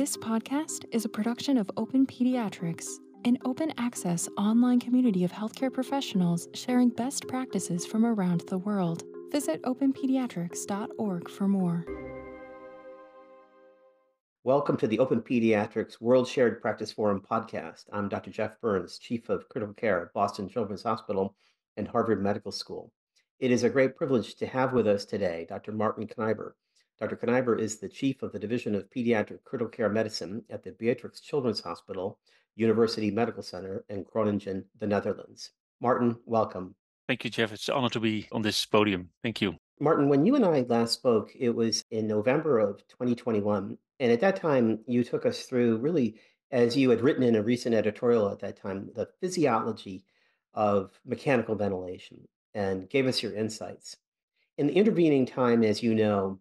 This podcast is a production of OPENPediatrics, an open access online community of healthcare professionals sharing best practices from around the world. Visit openpediatrics.org for more. Welcome to the Open Pediatrics World Shared Practice Forum podcast. I'm Dr. Jeff Burns, Chief of Critical Care at Boston Children's Hospital and Harvard Medical School. It is a great privilege to have with us today Dr. Martin Kneyber. Dr. Kneyber is the Chief of the Division of Pediatric Critical Care Medicine at the Beatrix Children's Hospital, University Medical Center in Groningen, the Netherlands. Martin, welcome. Thank you, Jeff. It's an honor to be on this podium. Thank you. Martin, when you and I last spoke, it was in November of 2021. And at that time, you took us through really, as you had written in a recent editorial at that time, the physiology of mechanical ventilation and gave us your insights. In the intervening time, as you know,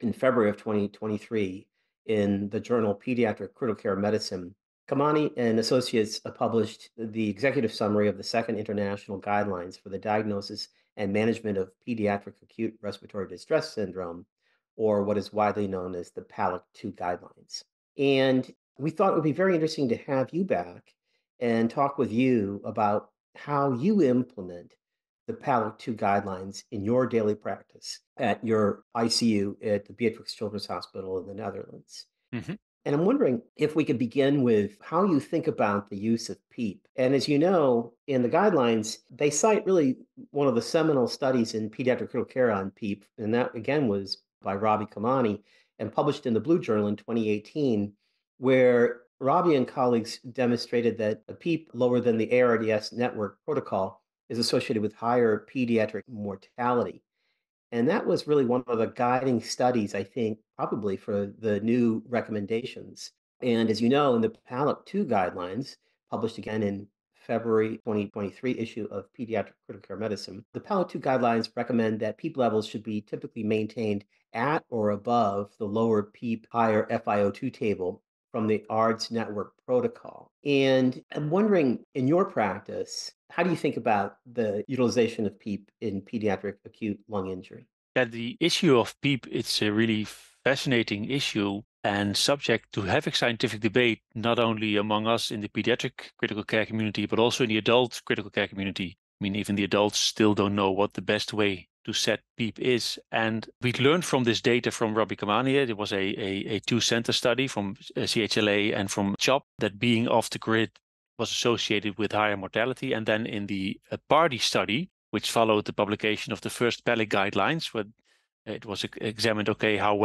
in February of 2023, in the journal Pediatric Critical Care Medicine, Kamani and Associates published the executive summary of the second international guidelines for the diagnosis and management of pediatric acute respiratory distress syndrome, or what is widely known as the PALICC-2 guidelines. And we thought it would be very interesting to have you back and talk with you about how you implement the PALICC-2 guidelines in your daily practice at your ICU at the Beatrix Children's Hospital in the Netherlands. Mm-hmm. And I'm wondering if we could begin with how you think about the use of PEEP. And as you know, in the guidelines, they cite really one of the seminal studies in pediatric critical care on PEEP. And that, again, was by Robbie Kamani and published in the Blue Journal in 2018, where Robbie and colleagues demonstrated that a PEEP lower than the ARDS network protocol is associated with higher pediatric mortality. And that was really one of the guiding studies, I think, probably for the new recommendations. And as you know, in the PALICC-2 guidelines, published again in February 2023 issue of Pediatric Critical Care Medicine, the PALICC-2 guidelines recommend that PEEP levels should be typically maintained at or above the lower PEEP higher FiO2 table from the ARDS network protocol. And I'm wondering, in your practice, how do you think about the utilization of PEEP in pediatric acute lung injury? Yeah, the issue of PEEP, it's a really fascinating issue and subject to heavy scientific debate, not only among us in the pediatric critical care community, but also in the adult critical care community. I mean, even the adults still don't know what the best way to set PEEP is. And we learned from this data from Robbie Kamani. It was a two-center study from CHLA and from CHOP that being off the grid was associated with higher mortality. And then in the PARDS study, which followed the publication of the first PALICC guidelines, where it was examined, okay, how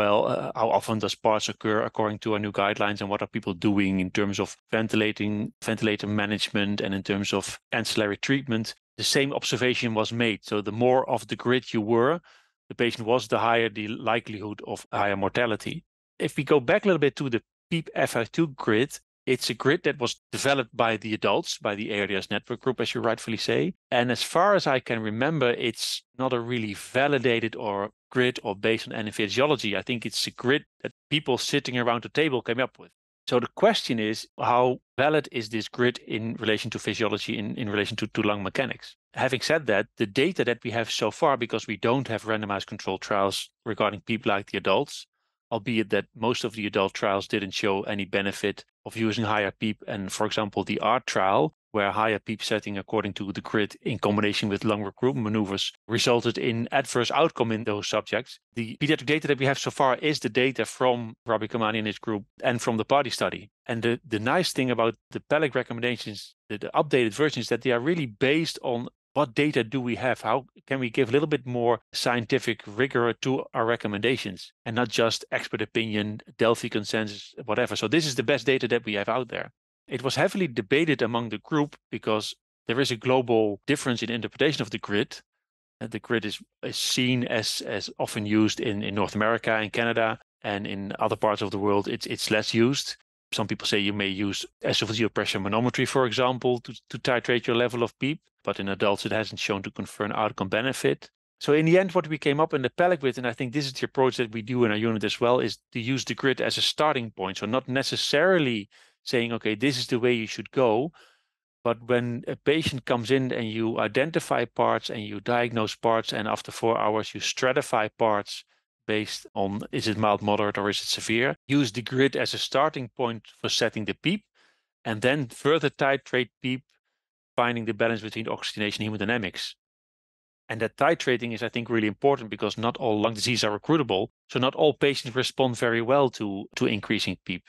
often does PARDS occur according to our new guidelines, and what are people doing in terms of ventilator management and in terms of ancillary treatment. The same observation was made. So the more off the grid you were, the patient was, the higher the likelihood of higher mortality. If we go back a little bit to the PEEP FiO2 grid, it's a grid that was developed by the adults, by the ARDS network group, as you rightfully say. And as far as I can remember, it's not a really validated or grid or based on any physiology. I think it's a grid that people sitting around the table came up with. So the question is, how valid is this grid in relation to physiology, in relation to lung mechanics? Having said that, the data that we have so far, because we don't have randomized controlled trials regarding PEEP like the adults, albeit that most of the adult trials didn't show any benefit of using higher PEEP. And for example, the ART trial, where higher PEEP setting according to the grid in combination with lung recruitment maneuvers resulted in adverse outcome in those subjects. The pediatric data that we have so far is the data from Robbie Kamani and his group and from the PARDS study. And the nice thing about the PALICC recommendations, the updated versions, is that they are really based on what data do we have? How can we give a little bit more scientific rigor to our recommendations and not just expert opinion, Delphi consensus, whatever. So this is the best data that we have out there. It was heavily debated among the group because there is a global difference in interpretation of the grid. The grid is seen as often used in North America and Canada, and in other parts of the world it's less used. Some people say you may use esophageal pressure manometry, for example, to titrate your level of PEEP, but in adults it hasn't shown to confer an outcome benefit. So in the end, what we came up in the PALICC with, and I think this is the approach that we do in our unit as well, is to use the grid as a starting point. So not necessarily saying, okay, this is the way you should go, but when a patient comes in and you identify PARDS and you diagnose PARDS, and after 4 hours you stratify PARDS based on is it mild, moderate, or is it severe. Use the grid as a starting point for setting the PEEP, and then further titrate PEEP, finding the balance between oxygenation and hemodynamics. And that titrating is, I think, really important because not all lung diseases are recruitable. So not all patients respond very well to increasing PEEP.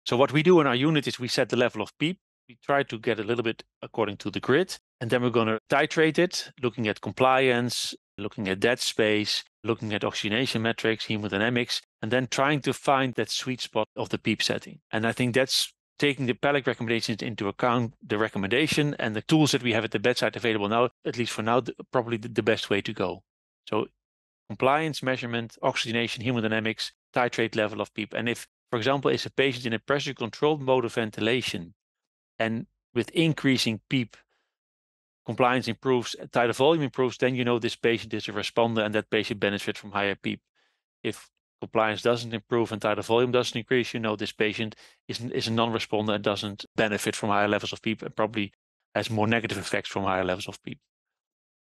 So what we do in our unit is we set the level of PEEP. We try to get a little bit according to the grid. And then we're going to titrate it, looking at compliance, looking at dead space, looking at oxygenation metrics, hemodynamics, and then trying to find that sweet spot of the PEEP setting. And I think that's taking the PALICC recommendations into account, the recommendation and the tools that we have at the bedside available now, at least for now, probably the best way to go. So compliance measurement, oxygenation, hemodynamics, titrate level of PEEP. And if, for example, is a patient in a pressure-controlled mode of ventilation, and with increasing PEEP, compliance improves, tidal volume improves, then you know this patient is a responder and that patient benefits from higher PEEP. If compliance doesn't improve and tidal volume doesn't increase, you know this patient is a non-responder and doesn't benefit from higher levels of PEEP and probably has more negative effects from higher levels of PEEP.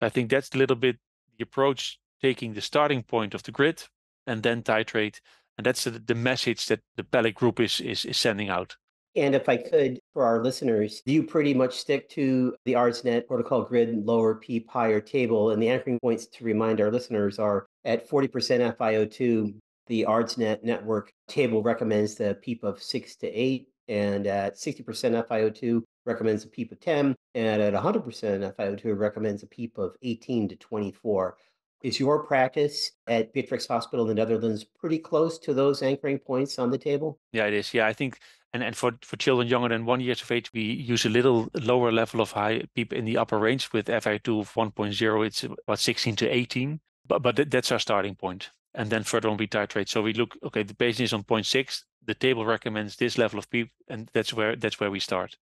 I think that's a little bit the approach, taking the starting point of the grid and then titrate. And that's the message that the PALICC group is sending out. And if I could, for our listeners, you pretty much stick to the ARDSNet protocol grid, lower PEEP, higher table. And the anchoring points to remind our listeners are at 40% FiO2, the ARDSNet network table recommends the PEEP of 6 to 8, and at 60% FiO2 recommends a PEEP of 10, and at 100% FiO2 recommends a PEEP of 18 to 24. Is your practice at Beatrix Hospital in the Netherlands pretty close to those anchoring points on the table? Yeah, it is. Yeah, I think, and for children younger than 1 year of age, we use a little lower level of high PEEP in the upper range with FiO2 of 1.0. It's about 16 to 18, but that's our starting point. And then further on we titrate. So we look, okay, the patient is on 0.6. The table recommends this level of PEEP, and that's where we start.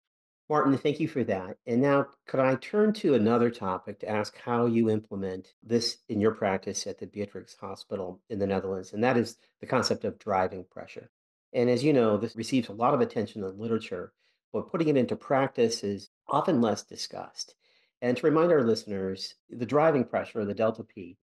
Martin, thank you for that. And now, could I turn to another topic to ask how you implement this in your practice at the Beatrix Hospital in the Netherlands? And that is the concept of driving pressure. And as you know, this receives a lot of attention in the literature, but putting it into practice is often less discussed. And to remind our listeners, the driving pressure, the delta P,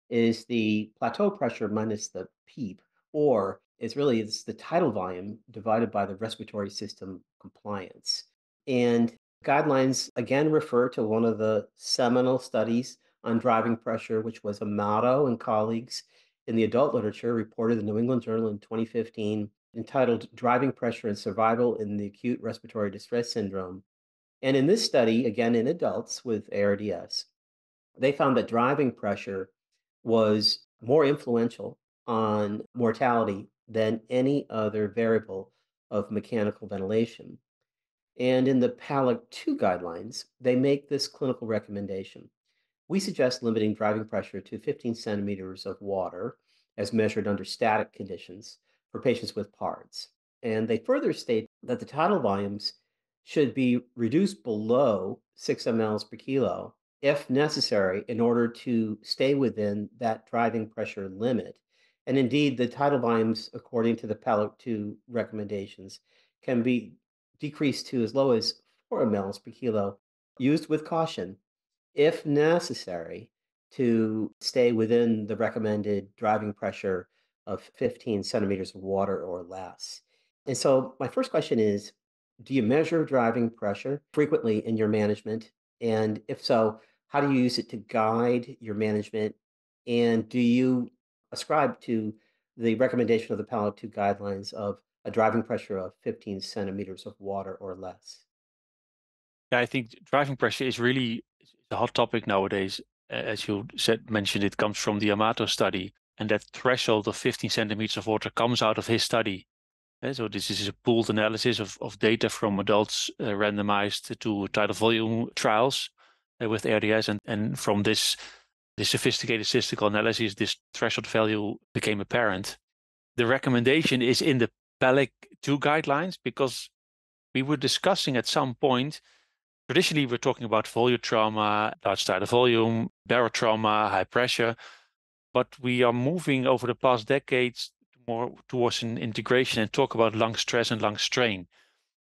is the plateau pressure minus the PEEP, or it's the tidal volume divided by the respiratory system compliance. And guidelines again refer to one of the seminal studies on driving pressure, which was Amato and colleagues in the adult literature reported in the New England Journal in 2015, entitled Driving Pressure and Survival in the Acute Respiratory Distress Syndrome. And in this study, again in adults with ARDS, they found that driving pressure was more influential on mortality than any other variable of mechanical ventilation. And in the PALICC-2 guidelines, they make this clinical recommendation. We suggest limiting driving pressure to 15 centimeters of water as measured under static conditions for patients with PARDS. And they further state that the tidal volumes should be reduced below 6 mLs per kilo if necessary in order to stay within that driving pressure limit. And indeed, the tidal volumes, according to the PALICC-2 recommendations, can be decreased to as low as 4 mLs per kilo, used with caution, if necessary, to stay within the recommended driving pressure of 15 centimeters of water or less. And so my first question is, do you measure driving pressure frequently in your management? And if so, how do you use it to guide your management? And do you ascribe to the recommendation of the PALICC-2 guidelines of a driving pressure of 15 centimeters of water or less? Yeah, I think driving pressure is really a hot topic nowadays. As you mentioned, it comes from the Amato study, and that threshold of 15 centimeters of water comes out of his study. So this is a pooled analysis of data from adults randomized to tidal volume trials with ARDS, and from this sophisticated statistical analysis, this threshold value became apparent. The recommendation is in the PALICC-2 guidelines because we were discussing at some point, traditionally we're talking about volume trauma, large tidal volume, barotrauma, high pressure, but we are moving over the past decades more towards an integration and talk about lung stress and lung strain.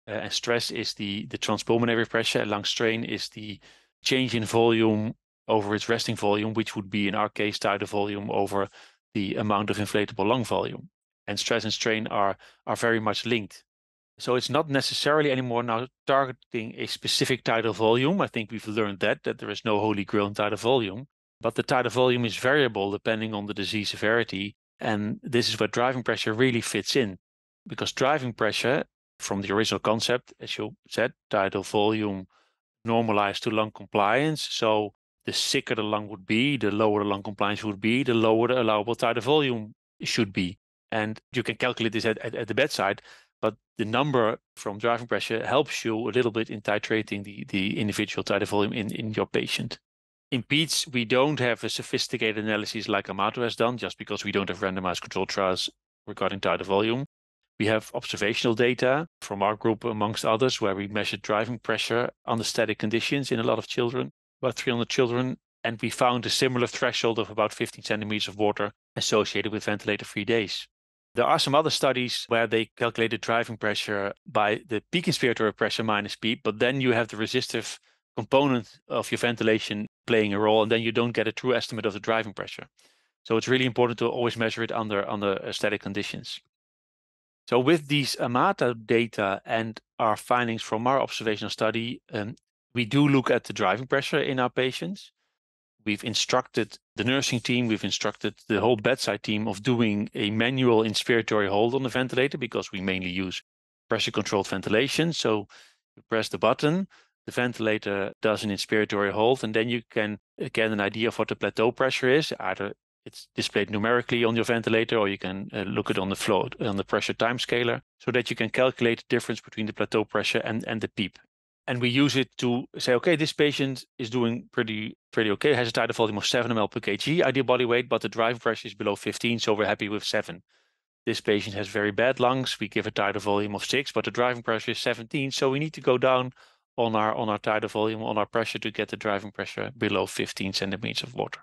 And stress is the transpulmonary pressure, and lung strain is the change in volume over its resting volume, which would be in our case tidal volume over the amount of inflatable lung volume. And stress and strain are very much linked. So it's not necessarily anymore now targeting a specific tidal volume. I think we've learned that there is no holy grail in tidal volume, but the tidal volume is variable depending on the disease severity. And this is where driving pressure really fits in, because driving pressure, from the original concept, as you said, tidal volume normalized to lung compliance. So the sicker the lung would be, the lower the lung compliance would be, the lower the allowable tidal volume should be. And you can calculate this at the bedside, but the number from driving pressure helps you a little bit in titrating the individual tidal volume in your patient. In PEDS, we don't have a sophisticated analysis like Amato has done, just because we don't have randomized controlled trials regarding tidal volume. We have observational data from our group, amongst others, where we measured driving pressure under static conditions in a lot of children, about 300 children, and we found a similar threshold of about 15 centimeters of water associated with ventilator-free days. There are some other studies where they calculated driving pressure by the peak inspiratory pressure minus PEEP, but then you have the resistive component of your ventilation playing a role, and then you don't get a true estimate of the driving pressure. So it's really important to always measure it under static conditions. So with these Amato data and our findings from our observational study, we do look at the driving pressure in our patients. We've instructed the nursing team, we've instructed the whole bedside team of doing a manual inspiratory hold on the ventilator, because we mainly use pressure-controlled ventilation. So you press the button, the ventilator does an inspiratory hold, and then you can get an idea of what the plateau pressure is. Either it's displayed numerically on your ventilator, or you can look at on the flow, on the pressure time scaler, so that you can calculate the difference between the plateau pressure and the PEEP. And we use it to say, okay, this patient is doing pretty okay, has a tidal volume of 7 ml per kg ideal body weight, but the driving pressure is below 15, so we're happy with 7. This patient has very bad lungs. We give a tidal volume of 6, but the driving pressure is 17, so we need to go down on our tidal volume, on our pressure, to get the driving pressure below 15 centimeters of water.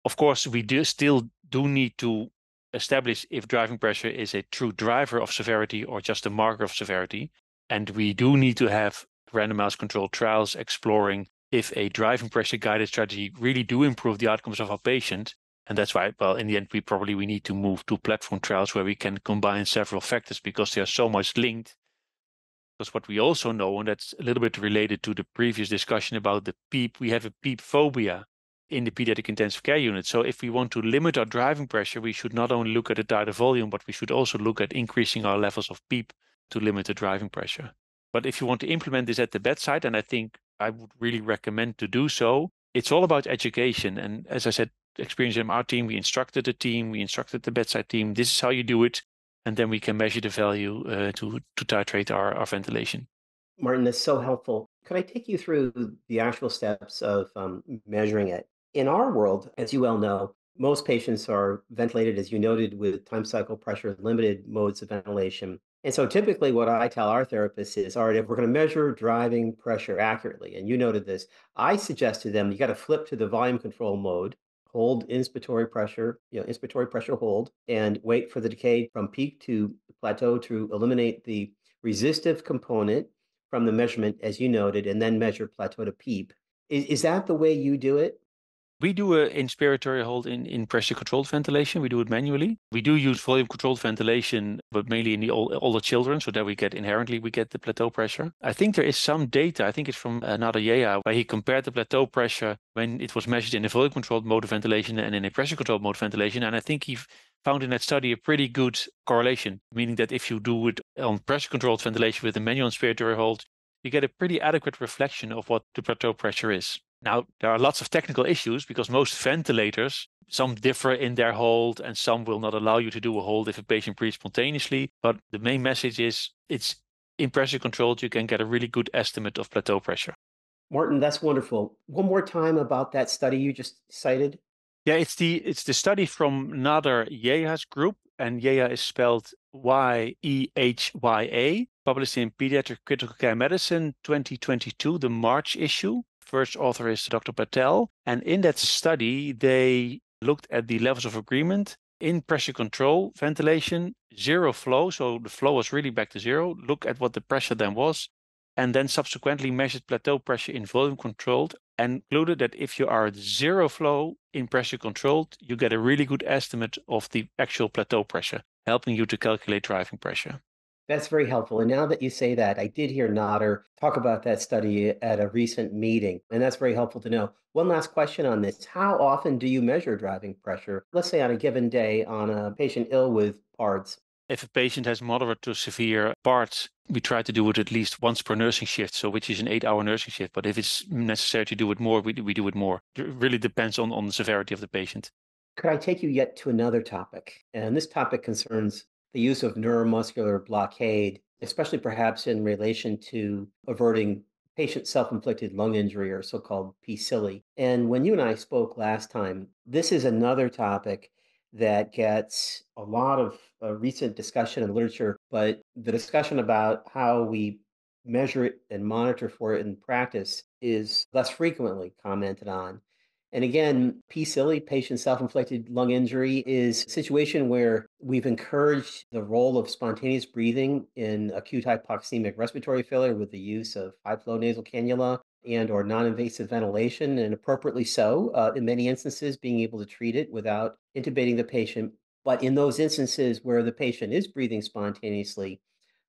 Of course, we still need to establish if driving pressure is a true driver of severity or just a marker of severity. And we do need to have randomized controlled trials exploring if a driving pressure guided strategy really do improve the outcomes of our patient. And that's why, well, in the end, we need to move to platform trials where we can combine several factors, because they are so much linked. Because what we also know, and that's a little bit related to the previous discussion about the PEEP, we have a PEEP phobia in the pediatric intensive care unit. So if we want to limit our driving pressure, we should not only look at the tidal volume, but we should also look at increasing our levels of PEEP to limit the driving pressure. But if you want to implement this at the bedside, and I think I would really recommend to do so, it's all about education. And as I said, experience in our team, we instructed the team, we instructed the bedside team, this is how you do it. And then we can measure the value to titrate our ventilation. Martin, that's so helpful. Could I take you through the actual steps of measuring it? In our world, as you well know, most patients are ventilated, as you noted, with time cycle pressure limited modes of ventilation. And so typically what I tell our therapists is, all right, if we're going to measure driving pressure accurately, and you noted this, I suggest to them, you got to flip to the volume control mode, hold inspiratory pressure, inspiratory pressure hold, and wait for the decay from peak to plateau to eliminate the resistive component from the measurement, as you noted, and then measure plateau to PEEP. Is that the way you do it? We do an inspiratory hold in pressure-controlled ventilation. We do it manually. We do use volume-controlled ventilation, but mainly in the older children, so that we get the plateau pressure. I think there is some data, I think it's from another Yea, where he compared the plateau pressure when it was measured in a volume-controlled mode of ventilation and in a pressure-controlled mode of ventilation. And I think he found in that study a pretty good correlation, meaning that if you do it on pressure-controlled ventilation with a manual inspiratory hold, you get a pretty adequate reflection of what the plateau pressure is. Now, there are lots of technical issues because most ventilators, some differ in their hold and some will not allow you to do a hold if a patient breathes spontaneously. But the main message is it's in pressure controlled, you can get a really good estimate of plateau pressure. Martin, that's wonderful. One more time about that study you just cited. Yeah, it's the study from another Yeha's group, and Yeha is spelled Yehya, published in Pediatric Critical Care Medicine 2022, the March issue. First author is Dr. Patel. And in that study, they looked at the levels of agreement in pressure control ventilation, zero flow. So the flow was really back to zero. Look at what the pressure then was. And then subsequently measured plateau pressure in volume controlled and concluded that if you are at zero flow in pressure controlled, you get a really good estimate of the actual plateau pressure, helping you to calculate driving pressure. That's very helpful. And now that you say that, I did hear Nader talk about that study at a recent meeting, and that's very helpful to know. One last question on this. How often do you measure driving pressure, let's say on a given day on a patient ill with PARDS? If a patient has moderate to severe PARDS, we try to do it at least once per nursing shift, so which is an 8-hour nursing shift. But if it's necessary to do it more, we do it more. It really depends on the severity of the patient. Could I take you yet to another topic? And this topic concerns the use of neuromuscular blockade, especially perhaps in relation to averting patient self-inflicted lung injury or so-called P-SILI. And when you and I spoke last time, this is another topic that gets a lot of recent discussion in literature, but the discussion about how we measure it and monitor for it in practice is less frequently commented on. And again, P-SILI, patient self-inflicted lung injury, is a situation where we've encouraged the role of spontaneous breathing in acute hypoxemic respiratory failure with the use of high-flow nasal cannula and or non-invasive ventilation, and appropriately so, in many instances, being able to treat it without intubating the patient. But in those instances where the patient is breathing spontaneously,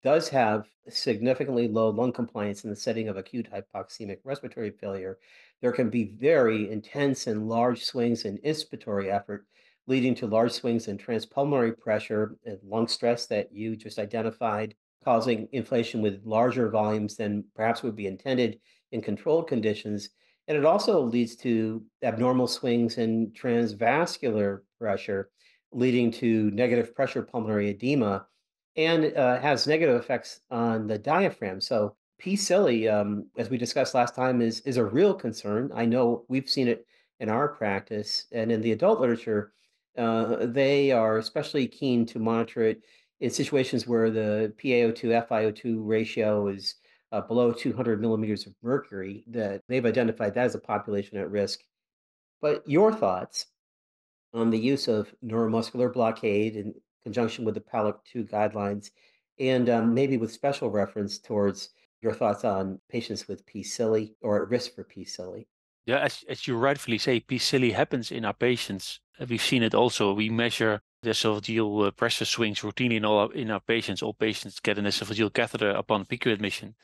does have significantly low lung compliance in the setting of acute hypoxemic respiratory failure, there can be very intense and large swings in inspiratory effort, leading to large swings in transpulmonary pressure and lung stress that you just identified, causing inflation with larger volumes than perhaps would be intended in controlled conditions. And it also leads to abnormal swings in transvascular pressure, leading to negative pressure pulmonary edema and has negative effects on the diaphragm. So P-SILI, as we discussed last time, is a real concern. I know we've seen it in our practice and in the adult literature. They are especially keen to monitor it in situations where the PaO2 FiO2 ratio is below 200 millimeters of mercury. That they've identified that as a population at risk. But your thoughts on the use of neuromuscular blockade in conjunction with the PALICC-2 guidelines, and maybe with special reference towards your thoughts on patients with P-SILI or at risk for P-SILI. Yeah, as you rightfully say, P-SILI happens in our patients. We've seen it also. We measure the esophageal pressure swings routinely in our patients. All patients get an esophageal catheter upon PICU admission,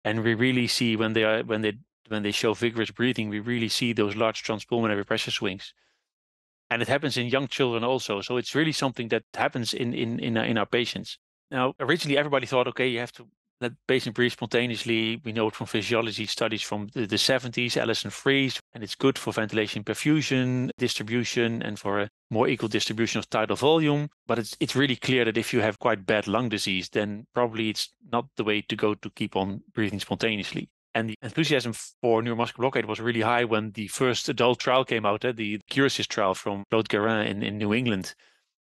and we really see when they show vigorous breathing, we really see those large transpulmonary pressure swings. And it happens in young children also. So it's really something that happens in our patients. Now, originally, everybody thought, okay, you have to let the patient breathe spontaneously. We know it from physiology studies from the 70s, Allison Freeze, and it's good for ventilation perfusion, distribution, and for a more equal distribution of tidal volume. But it's really clear that if you have quite bad lung disease, then probably it's not the way to go to keep on breathing spontaneously. And the enthusiasm for neuromuscular blockade was really high when the first adult trial came out, the CureSys trial from Claude Guérin in New England,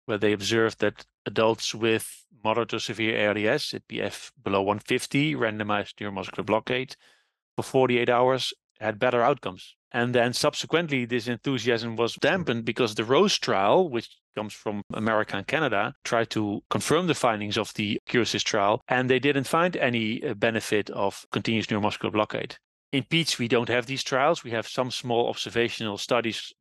where they observed that adults with moderate to severe ARDS, at PF below 150, randomized neuromuscular blockade for 48 hours had better outcomes. And then subsequently, this enthusiasm was dampened because the ROSE trial, which comes from America and Canada, tried to confirm the findings of the CureSys trial, and they didn't find any benefit of continuous neuromuscular blockade. In PEEPs, we don't have these trials. We have some small observational studies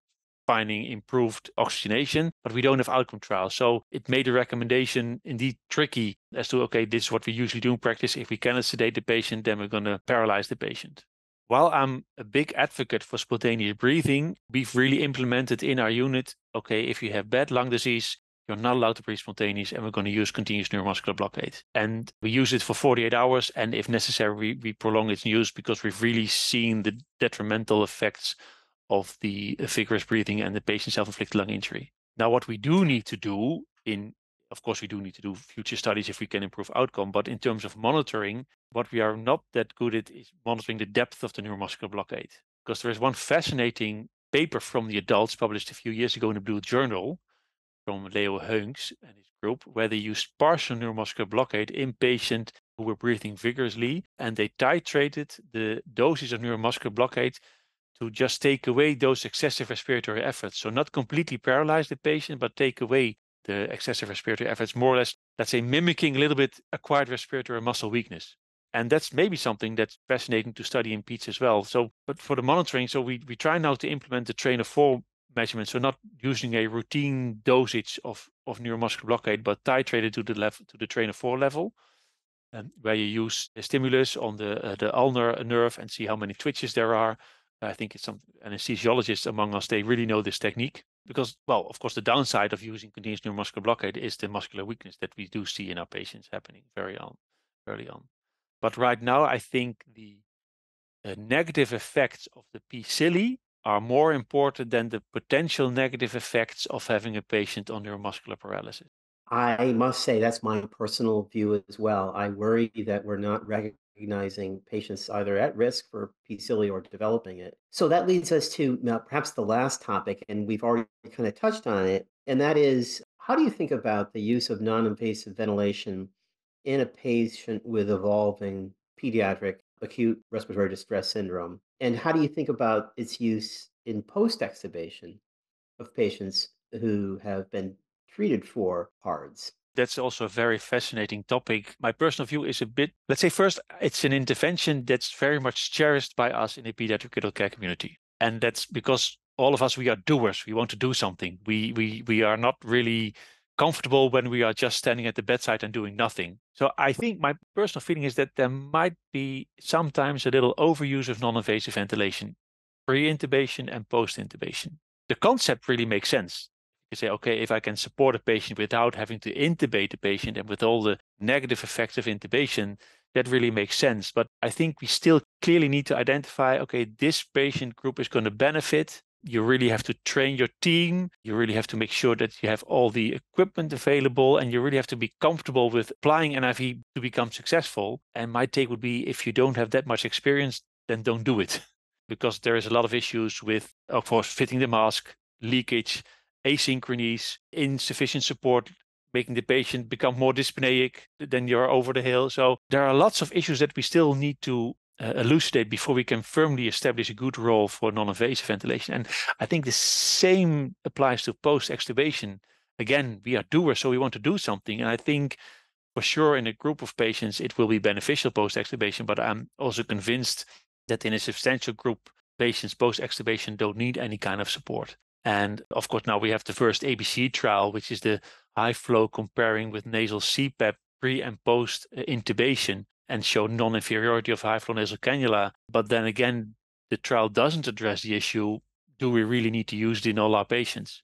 finding improved oxygenation, but we don't have outcome trials. So it made the recommendation indeed tricky as to, okay, this is what we usually do in practice. If we cannot sedate the patient, then we're going to paralyze the patient. While I'm a big advocate for spontaneous breathing, we've really implemented in our unit, okay, if you have bad lung disease, you're not allowed to breathe spontaneous, and we're going to use continuous neuromuscular blockade. And we use it for 48 hours, and if necessary, we prolong its use because we've really seen the detrimental effects of the vigorous breathing and the patient self-inflicted lung injury. Now, what we do need to do of course, we do need to do future studies if we can improve outcome, but in terms of monitoring, what we are not that good at is monitoring the depth of the neuromuscular blockade. Because there is one fascinating paper from the adults published a few years ago in the Blue Journal from Leo Heunks and his group, where they used partial neuromuscular blockade in patients who were breathing vigorously, and they titrated the doses of neuromuscular blockade to just take away those excessive respiratory efforts. So not completely paralyze the patient, but take away the excessive respiratory efforts, more or less, let's say, mimicking a little bit acquired respiratory muscle weakness. And that's maybe something that's fascinating to study in PEDS as well. So, but for the monitoring, so we try now to implement the train of 4 measurement. So not using a routine dosage of neuromuscular blockade, but titrated to the level, to the train of 4 level, where you use a stimulus on the ulnar nerve and see how many twitches there are. I think it's some anesthesiologists among us, they really know this technique because, well, of course, the downside of using continuous neuromuscular blockade is the muscular weakness that we do see in our patients happening very early on. But right now, I think the negative effects of the P-SILI are more important than the potential negative effects of having a patient on neuromuscular paralysis. I must say that's my personal view as well. I worry that we're not recognizing patients either at risk for P-SILI or developing it. So that leads us to now perhaps the last topic, and we've already kind of touched on it, and that is how do you think about the use of non-invasive ventilation in a patient with evolving pediatric acute respiratory distress syndrome? And how do you think about its use in post-extubation of patients who have been treated for PARDS? That's also a very fascinating topic. My personal view is a bit, let's say first, it's an intervention that's very much cherished by us in the pediatric critical care community. And that's because all of us, we are doers. We want to do something. We are not really comfortable when we are just standing at the bedside and doing nothing. So I think my personal feeling is that there might be sometimes a little overuse of non-invasive ventilation, pre-intubation and post-intubation. The concept really makes sense. You say, okay, if I can support a patient without having to intubate the patient and with all the negative effects of intubation, that really makes sense. But I think we still clearly need to identify, okay, this patient group is going to benefit. You really have to train your team. You really have to make sure that you have all the equipment available, and you really have to be comfortable with applying NIV to become successful. And my take would be, if you don't have that much experience, then don't do it. Because there is a lot of issues with, of course, fitting the mask, leakage, asynchronies, insufficient support, making the patient become more dyspneic, then you're over the hill. So there are lots of issues that we still need to elucidate before we can firmly establish a good role for non-invasive ventilation. And I think the same applies to post-extubation. Again, we are doers, so we want to do something. And I think for sure in a group of patients, it will be beneficial post-extubation, but I'm also convinced that in a substantial group, patients post-extubation don't need any kind of support. And of course, now we have the first ABC trial, which is the high flow comparing with nasal CPAP pre and post intubation, and show non-inferiority of high flow nasal cannula. But then again, the trial doesn't address the issue, do we really need to use it in all our patients?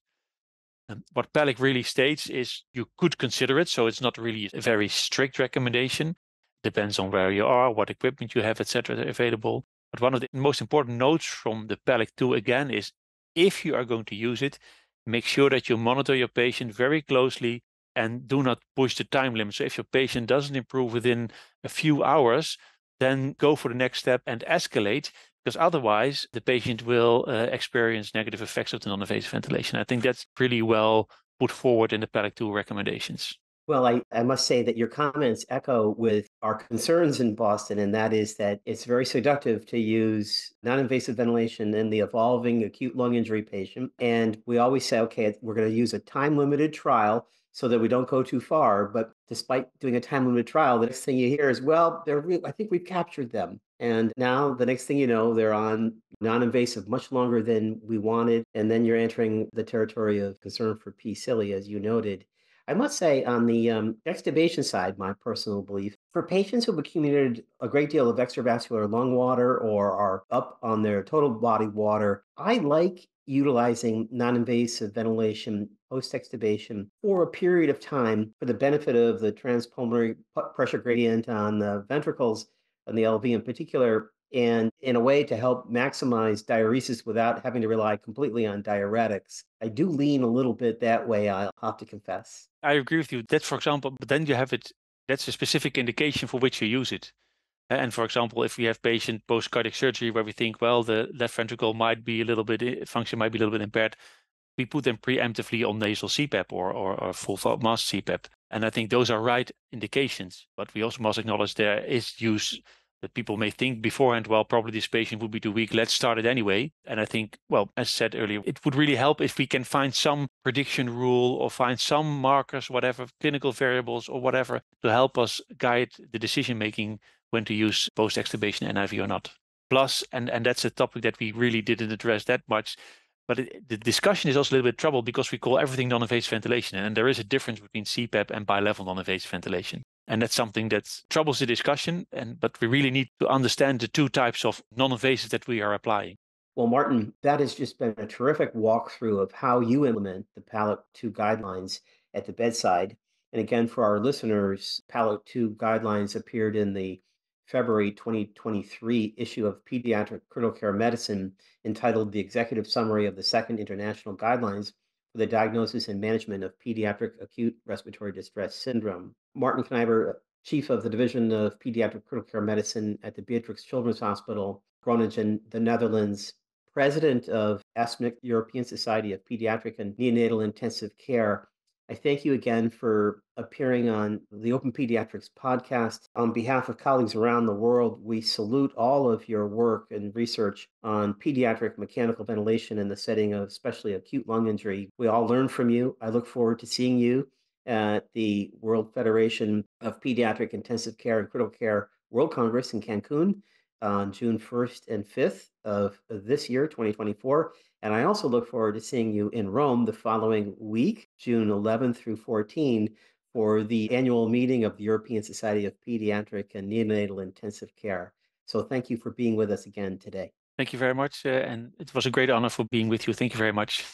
And what PALICC really states is you could consider it. So it's not really a very strict recommendation. Depends on where you are, what equipment you have, etc. available. But one of the most important notes from the PALICC-2 again is, if you are going to use it, make sure that you monitor your patient very closely and do not push the time limit. So if your patient doesn't improve within a few hours, then go for the next step and escalate, because otherwise the patient will experience negative effects of the non-invasive ventilation. I think that's pretty well put forward in the PALICC-2 recommendations. Well, I must say that your comments echo with our concerns in Boston, and that is that it's very seductive to use non-invasive ventilation in the evolving acute lung injury patient. And we always say, okay, we're going to use a time-limited trial so that we don't go too far. But despite doing a time-limited trial, the next thing you hear is, well, I think we've captured them. And now the next thing you know, they're on non-invasive much longer than we wanted. And then you're entering the territory of concern for P-SILI, as you noted. I must say, on the extubation side, my personal belief, for patients who have accumulated a great deal of extravascular lung water or are up on their total body water, I like utilizing non-invasive ventilation post-extubation for a period of time for the benefit of the transpulmonary pressure gradient on the ventricles and the LV in particular, and in a way to help maximize diuresis without having to rely completely on diuretics. I do lean a little bit that way, I'll have to confess. I agree with you. That's, for example, but then you have it, that's a specific indication for which you use it. And for example, if we have patient post-cardiac surgery where we think, well, the left ventricle might be a little bit, function might be a little bit impaired, we put them preemptively on nasal CPAP or full mask CPAP. And I think those are right indications. But we also must acknowledge there is use that people may think beforehand, well, probably this patient would be too weak. Let's start it anyway. And I think, well, as said earlier, it would really help if we can find some prediction rule or find some markers, whatever, clinical variables or whatever, to help us guide the decision-making when to use post-extubation NIV or not. Plus, and that's a topic that we really didn't address that much, but the discussion is also a little bit troubled because we call everything non-invasive ventilation, and there is a difference between CPAP and bilevel non-invasive ventilation. And that's something that troubles the discussion, but we really need to understand the two types of non-invasive that we are applying. Well, Martin, that has just been a terrific walkthrough of how you implement the PALICC-2 guidelines at the bedside. And again, for our listeners, PALICC-2 guidelines appeared in the February 2023 issue of Pediatric Critical Care Medicine, entitled The Executive Summary of the Second International Guidelines for the Diagnosis and Management of Pediatric Acute Respiratory Distress Syndrome. Martin Kneyber, Chief of the Division of Pediatric Critical Care Medicine at the Beatrix Children's Hospital, Groningen, the Netherlands, President of ASMIC, European Society of Pediatric and Neonatal Intensive Care. I thank you again for appearing on the Open Pediatrics podcast. On behalf of colleagues around the world, we salute all of your work and research on pediatric mechanical ventilation in the setting of especially acute lung injury. We all learn from you. I look forward to seeing you at the World Federation of Pediatric Intensive Care and Critical Care World Congress in Cancun on June 1st and 5th of this year, 2024. And I also look forward to seeing you in Rome the following week, June 11th through 14, for the annual meeting of the European Society of Pediatric and Neonatal Intensive Care. So thank you for being with us again today. Thank you very much. And it was a great honor for being with you. Thank you very much.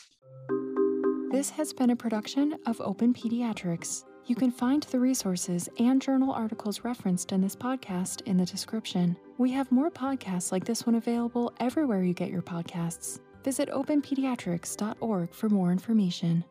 This has been a production of Open Pediatrics. You can find the resources and journal articles referenced in this podcast in the description. We have more podcasts like this one available everywhere you get your podcasts. Visit openpediatrics.org for more information.